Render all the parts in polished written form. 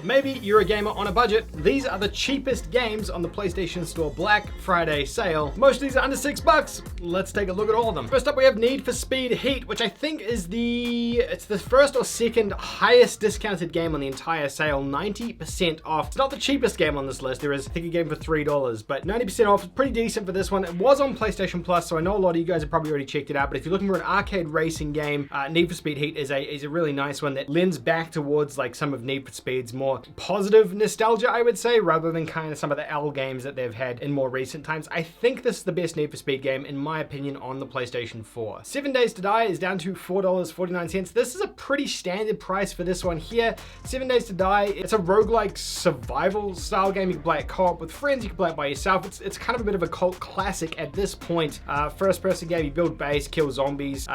Maybe you're a gamer on a budget. These are the cheapest games on the PlayStation Store Black Friday sale. Most of these are under $6. Let's take a look at all of them. First up, we have Need for Speed Heat, which I think is the first or second highest discounted game on the entire sale, 90% off. It's not the cheapest game on this list. There is, I think, a game for $3, but 90% off is pretty decent for this one. It was on PlayStation Plus, so I know a lot of you guys have probably already checked it out, but if you're looking for an arcade racing game, Need for Speed Heat is a really nice one that lends back towards like some of Need for Speed's more positive nostalgia, I would say, rather than kind of some of the L games that they've had in more recent times. I think this is the best Need for Speed game, in my opinion, on the PlayStation 4. 7 Days to Die is down to $4.49. This is a pretty standard price for this one here. 7 Days to Die, it's a roguelike survival style game. You can play it co-op with friends, you can play it by yourself. It's kind of a bit of a cult classic at this point. First person game, you build base, kill zombies,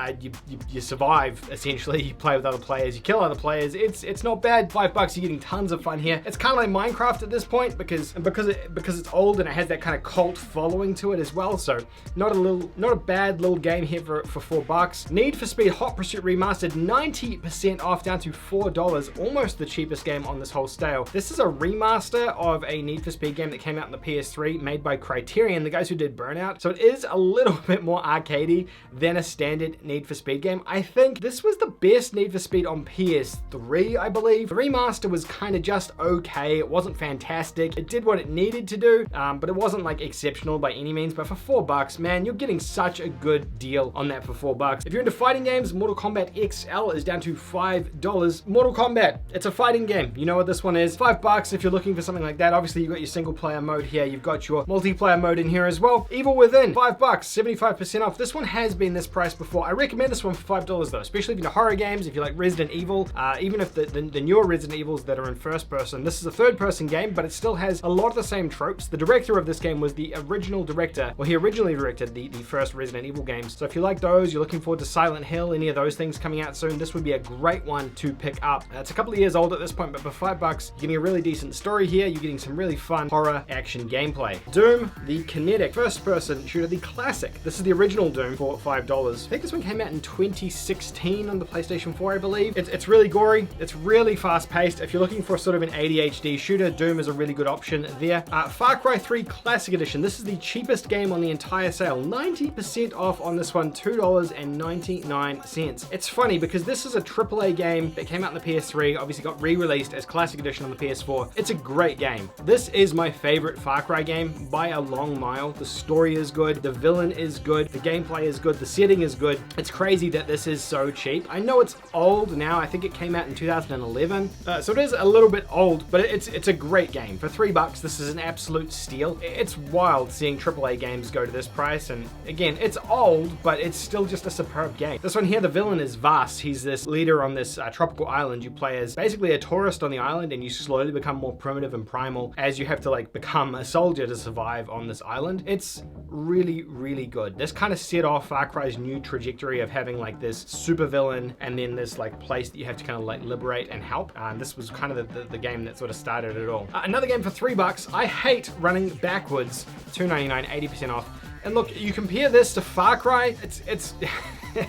you survive, essentially. You play with other players, you kill other players. It's not bad. $5, you're getting tons of fun here. It's kind of like Minecraft at this point because it's old and it has that kind of cult following to it as well. So not a bad little game here for $4. Need for Speed Hot Pursuit Remastered, 90% off, down to $4, almost the cheapest game on this whole sale. This is a remaster of a Need for Speed game that came out in the PS3, made by Criterion, the guys who did Burnout. So it is a little bit more arcadey than a standard Need for Speed game. I think this was the best Need for Speed on PS3, I believe. The remaster was kind of just okay. It wasn't fantastic. It did what it needed to do, but it wasn't like exceptional by any means. But for $4, man, you're getting such a good deal on that for $4. If you're into fighting games, Mortal Kombat XL is down to $5. Mortal Kombat, it's a fighting game. You know what this one is. $5 if you're looking for something like that. Obviously, you've got your single player mode here. You've got your multiplayer mode in here as well. Evil Within, $5, 75% off. This one has been this price before. I recommend this one for $5 though, especially if you're into horror games, if you like Resident Evil, even if the newer Resident Evils that are in first person. This is a third person game, but it still has a lot of the same tropes. The director of this game was the original director, well, he originally directed the first Resident Evil games. So if you like those, you're looking forward to Silent Hill, any of those things coming out soon, this would be a great one to pick up. It's a couple of years old at this point, but for $5, you're getting a really decent story here. You're getting some really fun horror action gameplay. Doom, the kinetic first person shooter, the classic. This is the original Doom for $5. I think this one came out in 2016 on the PlayStation 4, I believe. It's really gory. It's really fast paced. If you're looking for sort of an ADHD shooter, Doom is a really good option there. Far Cry 3 Classic Edition. This is the cheapest game on the entire sale. 90% off on this one, $2.99. It's funny because this is a AAA game that came out in the PS3, obviously got re-released as Classic Edition on the PS4. It's a great game. This is my favorite Far Cry game by a long mile. The story is good, the villain is good, the gameplay is good, the setting is good. It's crazy that this is so cheap. I know it's old now. I think it came out in 2011. So it is a little bit old, but it's a great game. For $3, this is an absolute steal. It's wild seeing AAA games go to this price, and again, it's old, but it's still just a superb game. This one here, the villain is Vas. He's this leader on this tropical island. You play as basically a tourist on the island, and you slowly become more primitive and primal as you have to like become a soldier to survive on this island. It's really, really good. This kind of set off Far Cry's new trajectory of having like this super villain and then this like place that you have to kind of like liberate and help. This was kind of the game that sort of started it all. Another game for $3. I hate running backwards. $2.99, 80% off. And look, you compare this to Far Cry, it's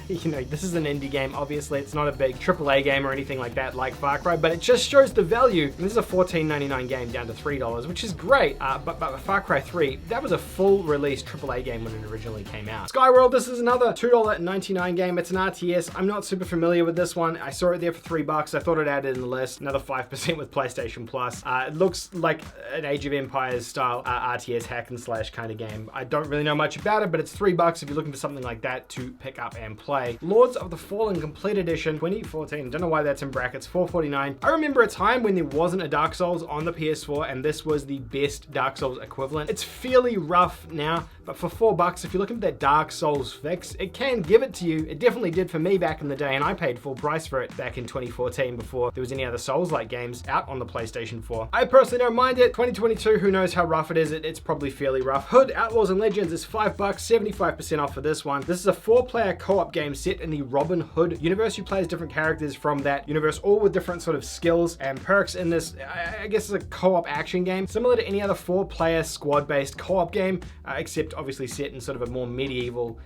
you know, this is an indie game, obviously. It's not a big AAA game or anything like that like Far Cry, but it just shows the value. And this is a $14.99 game down to $3, which is great. But Far Cry 3, that was a full release AAA game when it originally came out. Skyworld, this is another $2.99 game. It's an RTS. I'm not super familiar with this one. I saw it there for $3. I thought I'd add it in the list. Another 5% with PlayStation Plus. It looks like an Age of Empires style RTS hack and slash kind of game. I don't really know much about it, but it's $3 if you're looking for something like that to pick up and play. Lords of the Fallen Complete Edition 2014. Don't know why that's in brackets. $4.49. I remember a time when there wasn't a Dark Souls on the PS4 and this was the best Dark Souls equivalent. It's fairly rough now, but for $4, if you're looking for that Dark Souls fix, it can give it to you. It definitely did for me back in the day, and I paid full price for it back in 2014 before there was any other Souls-like games out on the PlayStation 4. I personally don't mind it. 2022, who knows how rough it is. It's probably fairly rough. Hood, Outlaws and Legends is $5, 75% off for this one. This is a 4-player co-op game set in the Robin Hood universe. You play as different characters from that universe, all with different sort of skills and perks in this. I guess it's a co-op action game, similar to any other 4-player squad-based co-op game, except obviously set in sort of a more medieval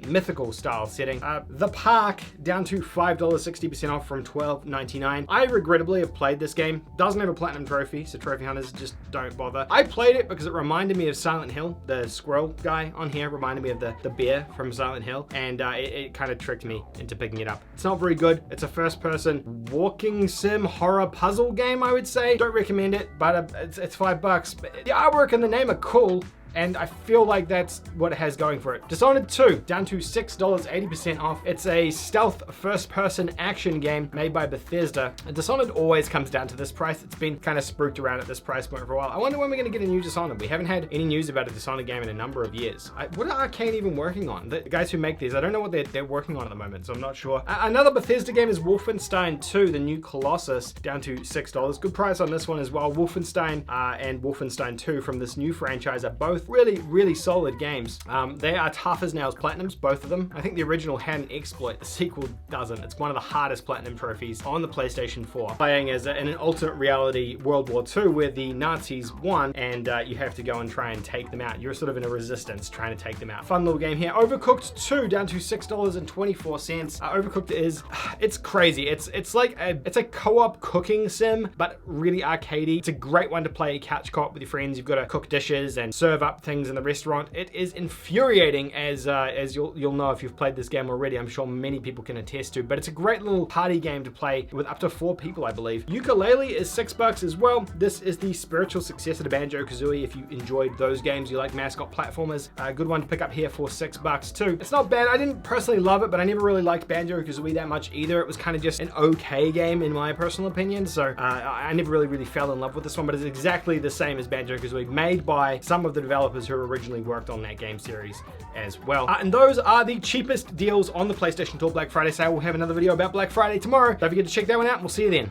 mythical style setting. The Park down to $5, 60% off from $12.99. I regrettably have played this game. Doesn't have a platinum trophy, so trophy hunters just don't bother. I played it because it reminded me of Silent Hill. The squirrel guy on here reminded me of the bear from Silent Hill, and it kind of tricked me into picking it up. It's not very good. It's a first-person walking sim horror puzzle game, I would say. Don't recommend it, but it's $5. But the artwork and the name are cool, and I feel like that's what it has going for it. Dishonored 2, down to $6, 80% off. It's a stealth first-person action game made by Bethesda. And Dishonored always comes down to this price. It's been kind of spooked around at this price point for a while. I wonder when we're going to get a new Dishonored. We haven't had any news about a Dishonored game in a number of years. What are Arcane even working on? The guys who make these, I don't know what they're working on at the moment, so I'm not sure. Another Bethesda game is Wolfenstein 2, the new Colossus, down to $6. Good price on this one as well. Wolfenstein and Wolfenstein 2 from this new franchise are both really solid games. They are tough as nails platinums, both of them. I think the original had an exploit, the sequel doesn't. It's one of the hardest platinum trophies on the PlayStation 4. Playing as in an alternate reality World War II where the Nazis won, and you have to go and try and take them out. You're sort of in a resistance trying to take them out. Fun little game here. Overcooked 2, down to $6.24. Overcooked is, it's crazy. It's like it's a co-op cooking sim, but really arcadey. It's a great one to play couch co-op with your friends. You've got to cook dishes and serve up things in the restaurant. It is infuriating, as you'll know if you've played this game already. I'm sure many people can attest to, but it's a great little party game to play with up to 4 people, I believe. Yooka-Laylee is $6 as well. This is the spiritual successor to BanjoKazooie. If you enjoyed those games, you like mascot platformers, a good one to pick up here for $6 too. It's not bad. I didn't personally love it, but I never really liked BanjoKazooie that much either. It was kind of just an okay game in my personal opinion, so I never really fell in love with this one, but it's exactly the same as BanjoKazooie, made by some of the developers who originally worked on that game series as well. And those are the cheapest deals on the PlayStation Store Black Friday sale. We'll have another video about Black Friday tomorrow. Don't forget to check that one out, and we'll see you then.